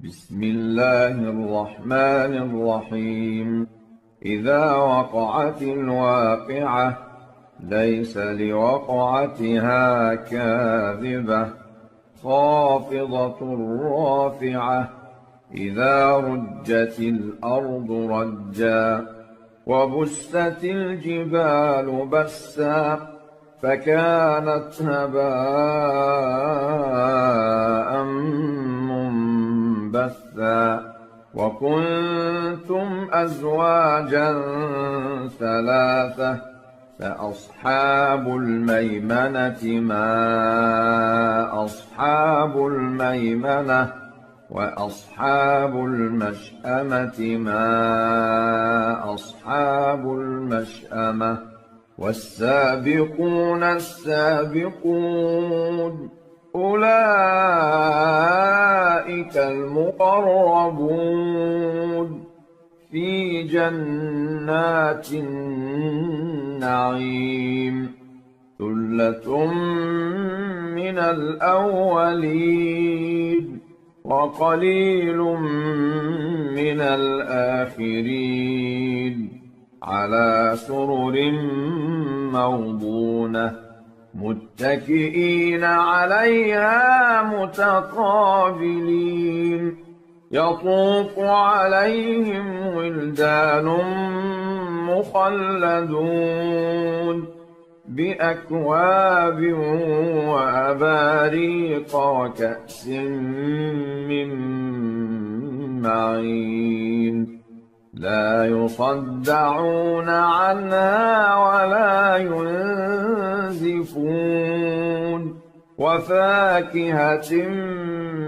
بسم الله الرحمن الرحيم. إذا وقعت الواقعة ليس لوقعتها كاذبة خافضة رافعة إذا رجت الأرض رجا وبست الجبال بسا فكانت هباء منبثا وكنتم أزواجا ثلاثة فأصحاب الميمنة ما أصحاب الميمنة وأصحاب المشأمة ما أصحاب المشأمة والسابقون السابقون أولئك المقربون في جنات النعيم ثلة من الأولين وقليل من الآخرين على سرر موضونة متكئين عليها متقابلين يطوف عليهم ولدان مخلدون بأكواب وأباريق وكأس من معين لا يصدعون عنها ولا ينزفون وفاكهة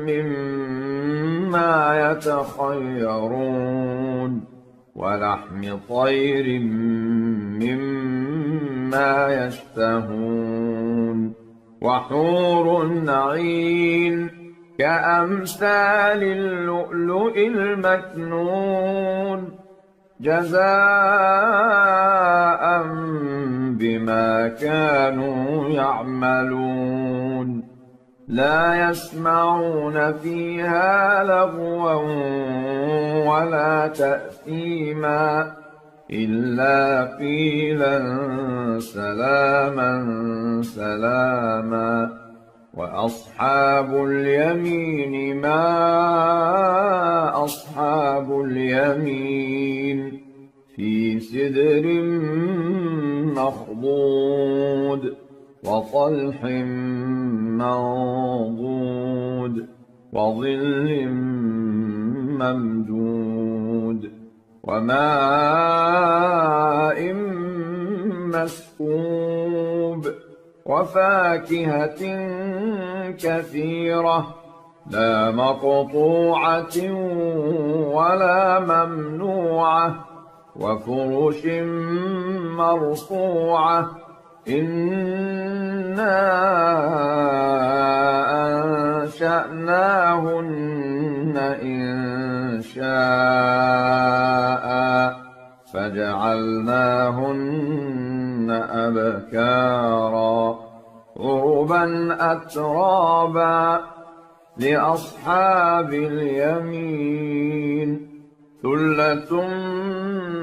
مما يتخيرون ولحم طير مما يشتهون وحور عين كأمثال اللؤلؤ المكنون جزاء بما كانوا يعملون لا يسمعون فيها لغوا ولا تأثيما إلا قيلا سلاما سلاما وأصحاب اليمين ما أصحاب اليمين في سدر مخضود وطلح منضود وظل ممدود وماء مسكوب وفاكهة كثيرة لا مقطوعة ولا ممنوعة وفرش مرفوعة إنا أنشأناهن إنشاء فجعلناهن أبكارا عربا أترابا لأصحاب اليمين ثلة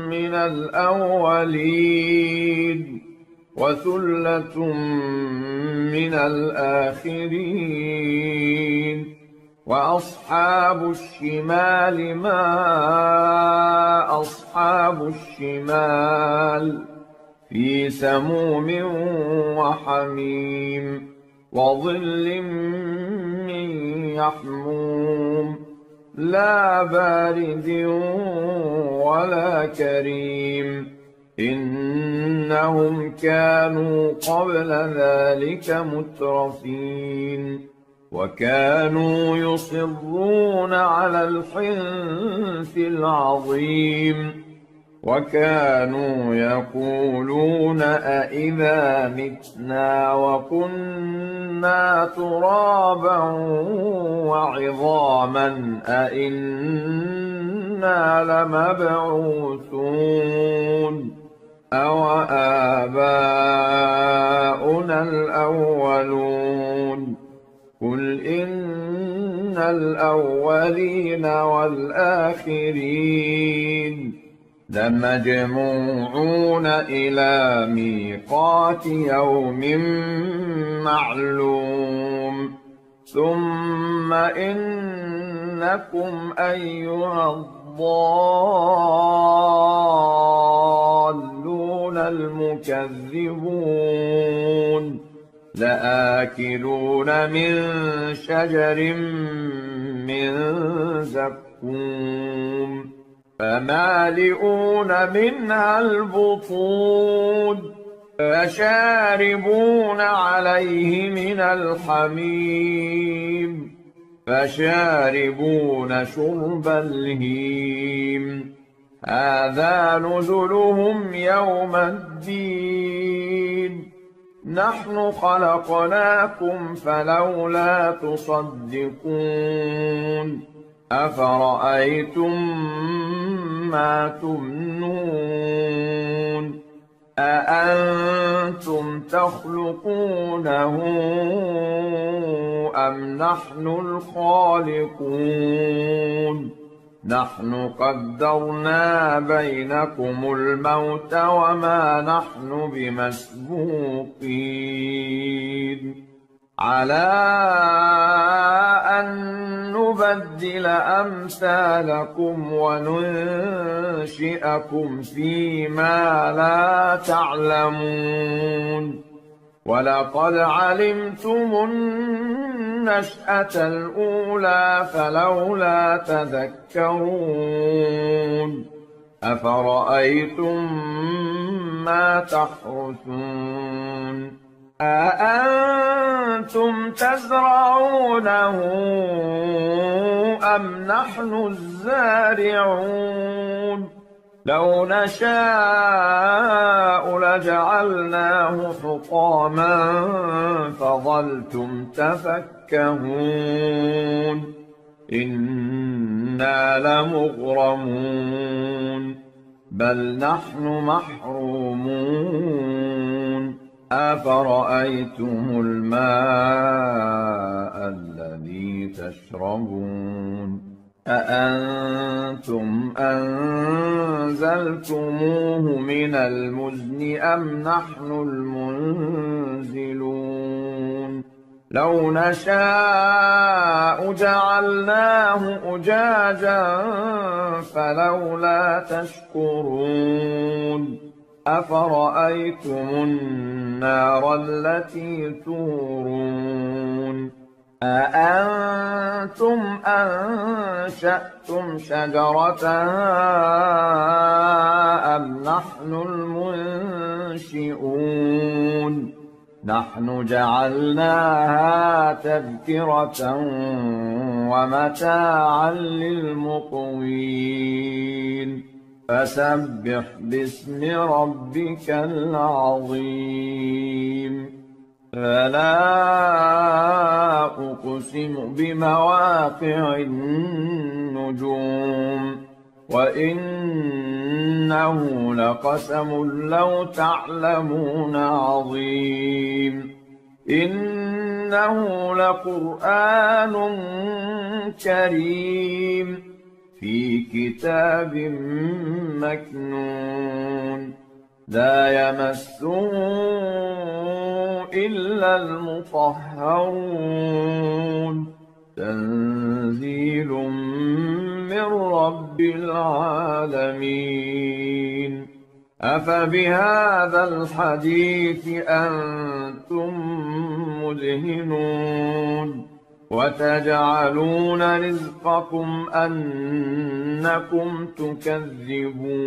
من الأولين وثلة من الآخرين وأصحاب الشمال ما أصحاب الشمال في سموم وحميم وظل من يحموم لا بارد ولا كريم إنهم كانوا قبل ذلك مترفين وكانوا يصرون على الحنث العظيم وكانوا يقولون أئذا متنا وكنا ترابا وعظاما أئنا لمبعوثون أو آباؤنا الأولون قل إن الأولين والآخرين لمجموعون إلى ميقات يوم معلوم ثم إنكم أيها الضالون المكذبون لآكلون من شجر من زقوم فمالئون منها البطون فشاربون عليه من الحميم فشاربون شرب الهيم هذا نزلهم يوم الدين نحن خلقناكم فلولا تصدقون أفرأيتم ما تمنون أأنتم تخلقونه أم نحن الخالقون نحن قدرنا بينكم الموت وما نحن بمسبوقين على أن نبدل أمثالكم وننشئكم فيما لا تعلمون ولقد علمتم النشأة الأولى فلولا تذكرون أفرأيتم ما تحرثون أأنتم تزرعونه أم نحن الزارعون لو نشاء لجعلناه حطاما فظلتم تفكهون إنا لمغرمون بل نحن محرومون أفرأيتم الماء الذي تشربون أأنتم أنزلتموه من المزن أم نحن المنزلون لو نشاء جعلناه أجاجا فلولا تشكرون أفرأيتم النار التي تورون أأنتم أنشأتم شجرتها أم نحن المنشئون نحن جعلناها تذكرة ومتاعا للمقوين فسبح باسم ربك العظيم فلا أقسم بمواقع النجوم وإنه لقسم لو تعلمون عظيم إنه لقرآن كريم في كتاب مكنون لا يمسه إلا المطهرون تنزيل من رب العالمين أفبهذا الحديث أنتم مدهنون وتجعلون رزقكم أنكم تكذبون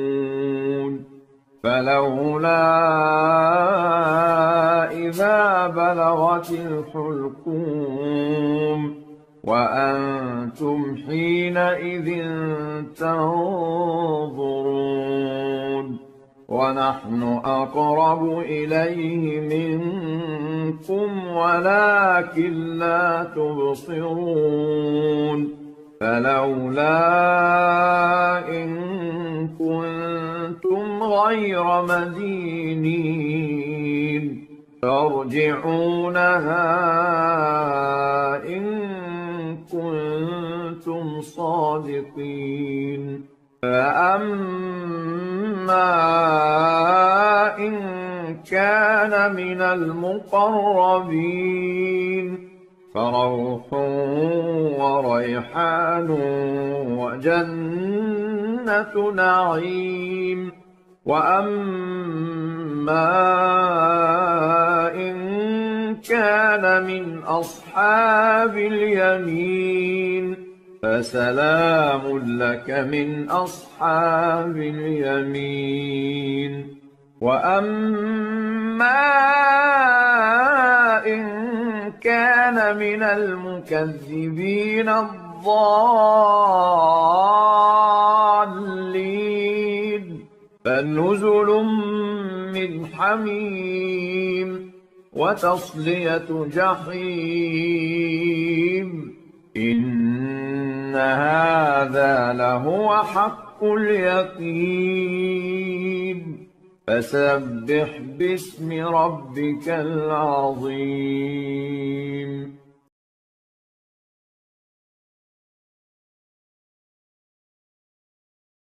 فلولا إذا بلغت الحلقوم وأنتم حينئذ تنظرون ونحن أقرب إليه منكم ولكن لا تبصرون فلولا إن كنتم غير مدينين ترجعونها إن كنتم الصادقين فأما إن كان من المقربين فروح وريحان وجنة نعيم وأما إن كان من أصحاب اليمين فسلام لك من أصحاب اليمين وأما إن كان من المكذبين الضالين فنزل من حميم وتصلية جحيم إن هذا لهو حق اليقين فسبح باسم ربك العظيم